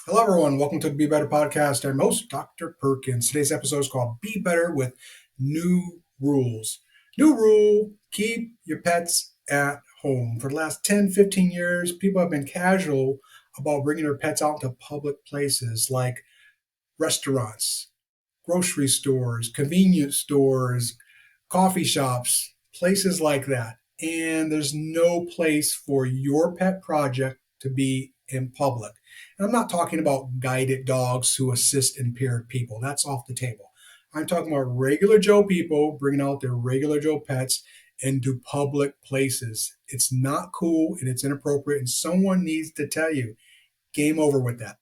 Hello, everyone. Welcome to the Be Better podcast. I'm host, Dr. Perkins. Today's episode is called Be Better with New Rules. New rule, keep your pets at home. For the last 10, 15 years, people have been casual about bringing their pets out to public places like restaurants, grocery stores, convenience stores, coffee shops, places like that. And there's no place for your pet project to be in public. And I'm not talking about guided dogs who assist impaired people. That's off the table. I'm talking about regular Joe people bringing out their regular Joe pets into public places. It's not cool and it's inappropriate, and someone needs to tell you, game over with that.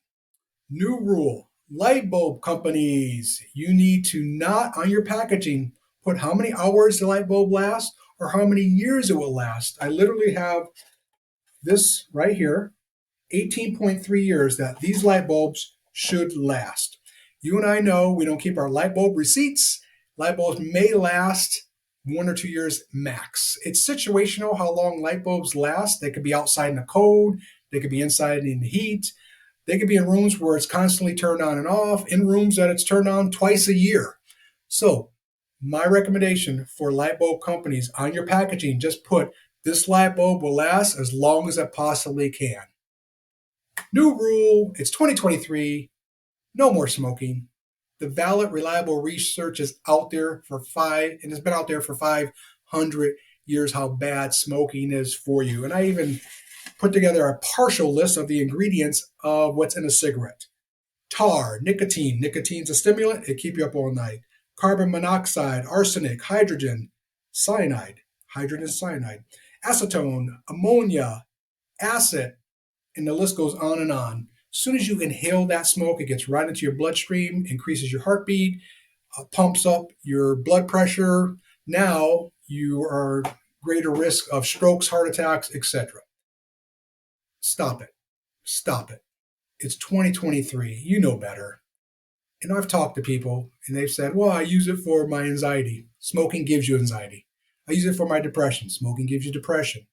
New rule, light bulb companies, you need to not on your packaging put how many hours the light bulb lasts or how many years it will last. I literally have this right here, 18.3 years that these light bulbs should last. You and I know we don't keep our light bulb receipts. Light bulbs may last 1 or 2 years max. It's situational how long light bulbs last. They could be outside in the cold, they could be inside in the heat. They could be in rooms where it's constantly turned on and off, in rooms that it's turned on twice a year. So, my recommendation for light bulb companies on your packaging, just put this light bulb will last as long as it possibly can. New rule, it's 2023, no more smoking. The valid, reliable research is out there and has been out there for 500 years how bad smoking is for you. And I even put together a partial list of the ingredients of what's in a cigarette. Tar, nicotine. Nicotine's a stimulant. It keeps you up all night. Carbon monoxide, arsenic, hydrogen cyanide, acetone, ammonia, acid, and the list goes on and on. As soon as you inhale that smoke, it gets right into your bloodstream, increases your heartbeat, pumps up your blood pressure. Now you are greater risk of strokes, heart attacks, etc. Stop it. Stop it. It's 2023. You know better. And I've talked to people and they've said, well, I use it for my anxiety. Smoking gives you anxiety. I use it for my depression. Smoking gives you depression.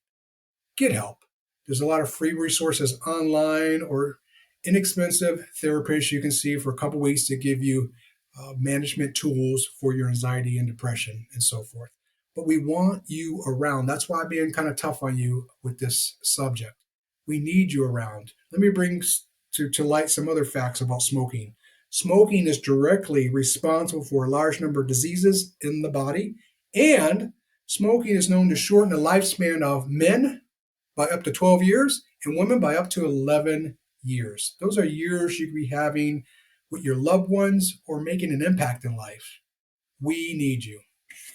Get help. There's a lot of free resources online or inexpensive therapists you can see for a couple weeks to give you management tools for your anxiety and depression and so forth. But we want you around. That's why I'm being kind of tough on you with this subject. We need you around. Let me bring to light some other facts about smoking. Smoking is directly responsible for a large number of diseases in the body, and smoking is known to shorten the lifespan of men by up to 12 years and women by up to 11 years. Those are years you could be having with your loved ones or making an impact in life. We need you.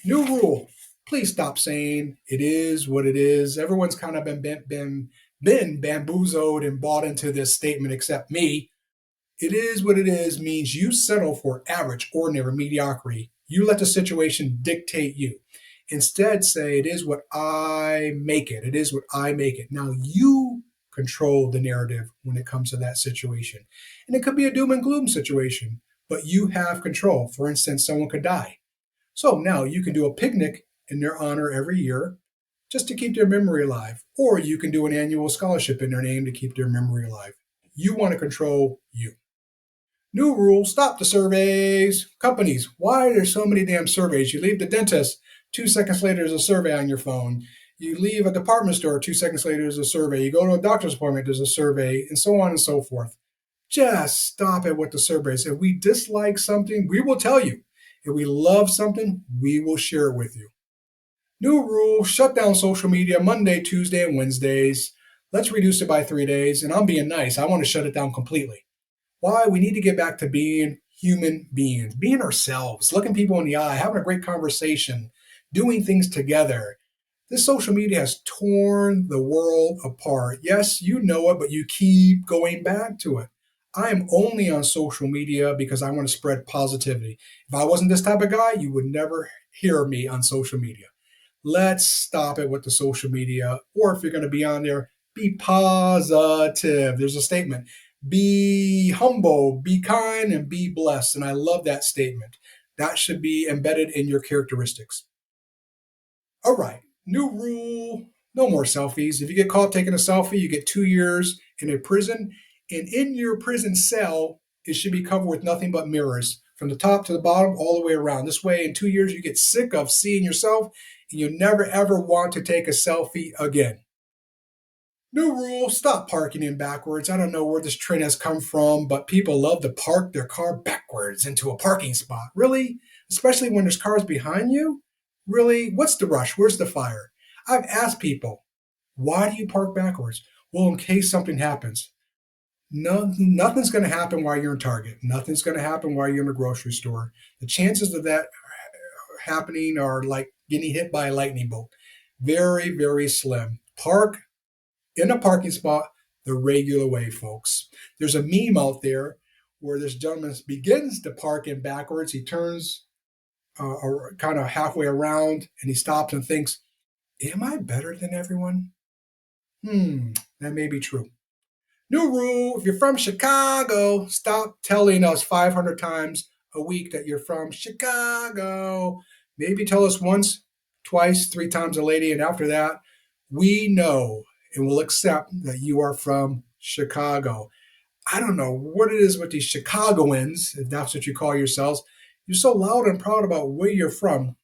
New rule. Please stop saying it is what it is. Everyone's kind of been bamboozled and bought into this statement except me. It is what it is means you settle for average, ordinary, mediocrity. You let the situation dictate you. Instead, say, it is what I make it. It is what I make it. Now you control the narrative when it comes to that situation. And it could be a doom and gloom situation, but you have control. For instance, someone could die. So now you can do a picnic in their honor every year just to keep their memory alive. Or you can do an annual scholarship in their name to keep their memory alive. You want to control you. New rule, stop the surveys. Companies, why are there so many damn surveys? You leave the dentist, 2 seconds later there's a survey on your phone. You leave a department store, 2 seconds later there's a survey. You go to a doctor's appointment, there's a survey, and so on and so forth. Just stop it with the surveys. If we dislike something, we will tell you. If we love something, we will share it with you. New rule, shut down social media Monday, Tuesday, and Wednesdays. Let's reduce it by 3 days. And I'm being nice. I want to shut it down completely. Why? We need to get back to being human beings, being ourselves, looking people in the eye, having a great conversation, doing things together. This social media has torn the world apart. Yes, you know it, but you keep going back to it. I am only on social media because I want to spread positivity. If I wasn't this type of guy, you would never hear me on social media. Let's stop it with the social media. Or if you're going to be on there, be positive. There's a statement. Be humble, be kind, and be blessed. And I love that statement. That should be embedded in your characteristics. All right, new rule, no more selfies. If you get caught taking a selfie, you get 2 years in a prison And in your prison cell, it should be covered with nothing but mirrors from the top to the bottom, all the way around. This way, in 2 years, you get sick of seeing yourself and you never ever want to take a selfie again. New rule, stop parking in backwards. I don't know where this trend has come from, but people love to park their car backwards into a parking spot. Really? Especially when there's cars behind you? Really? What's the rush? Where's the fire? I've asked people, why do you park backwards? Well, in case something happens. No, nothing's going to happen while you're in Target. Nothing's going to happen while you're in a grocery store. The chances of that happening are like getting hit by a lightning bolt. Very, very slim. Park in a parking spot the regular way, folks. There's a meme out there where this gentleman begins to park in backwards. He turns kind of halfway around and he stops and thinks, am I better than everyone? That may be true. New rule, if you're from Chicago, stop telling us 500 times a week that you're from Chicago. Maybe tell us once, twice, 3 times a lady, and after that, we know and will accept that you are from Chicago. I don't know what it is with these Chicagoans, if that's what you call yourselves. You're so loud and proud about where you're from.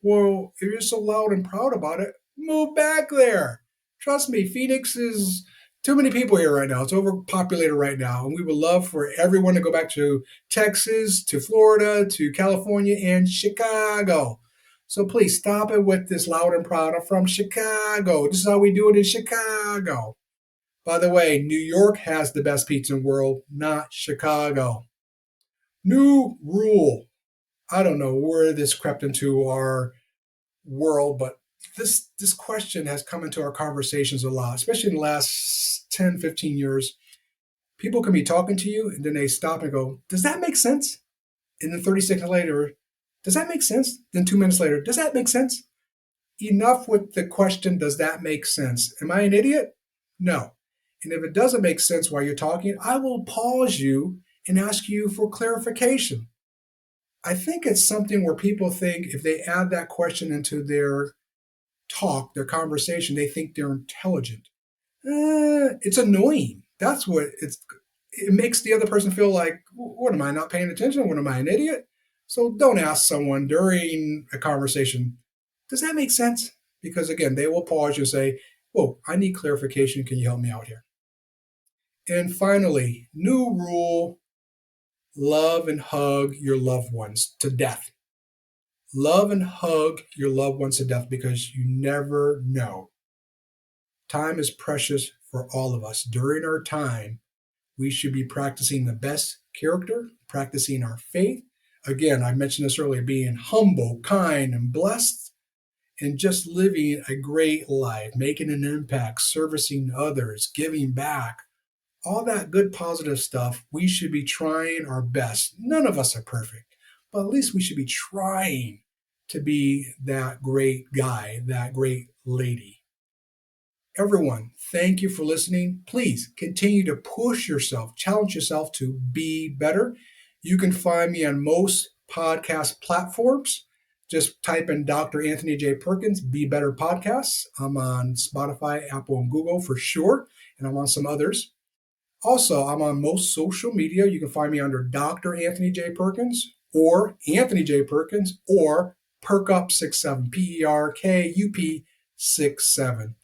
Well, if you're so loud and proud about it, move back there. Trust me, Phoenix is too many people here right now. It's overpopulated right now. And we would love for everyone to go back to Texas, to Florida, to California, and Chicago. So please stop it with this loud and proud. I'm from Chicago. This is how we do it in Chicago. By the way, New York has the best pizza in the world, not Chicago. New rule. I don't know where this crept into our world, but this question has come into our conversations a lot, especially in the last 10, 15 years. People can be talking to you and then they stop and go, does that make sense? And then 30 seconds later, does that make sense? Then 2 minutes later, does that make sense? Enough with the question, does that make sense? Am I an idiot? No. And if it doesn't make sense while you're talking, I will pause you and ask you for clarification. I think it's something where people think if they add that question into their talk, their conversation, they think they're intelligent. It's annoying. That's what it makes the other person feel like, what am I not paying attention? What am I, an idiot? So don't ask someone during a conversation, does that make sense? Because again, they will pause you and say, whoa, I need clarification. Can you help me out here? And finally, new rule, love and hug your loved ones to death. Love and hug your loved ones to death because you never know. Time is precious for all of us. During our time, we should be practicing the best character, practicing our faith. Again, I mentioned this earlier, being humble, kind, and blessed, and just living a great life, making an impact, servicing others, giving back. All that good, positive stuff, we should be trying our best. None of us are perfect, but at least we should be trying to be that great guy, that great lady. Everyone, thank you for listening. Please continue to push yourself, challenge yourself to be better. You can find me on most podcast platforms. Just type in Dr. Anthony J. Perkins, Be Better Podcasts. I'm on Spotify, Apple, and Google for sure, and I'm on some others. Also, I'm on most social media. You can find me under Dr. Anthony J. Perkins or Anthony J. Perkins or Perkup67, Perkup 67.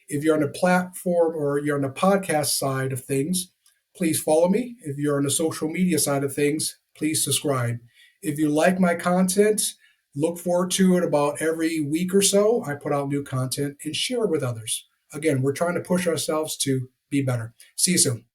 If you're on the platform or you're on the podcast side of things, please follow me. If you're on the social media side of things, please subscribe. If you like my content, look forward to it about every week or so. I put out new content and share it with others. Again, we're trying to push ourselves to be better. See you soon.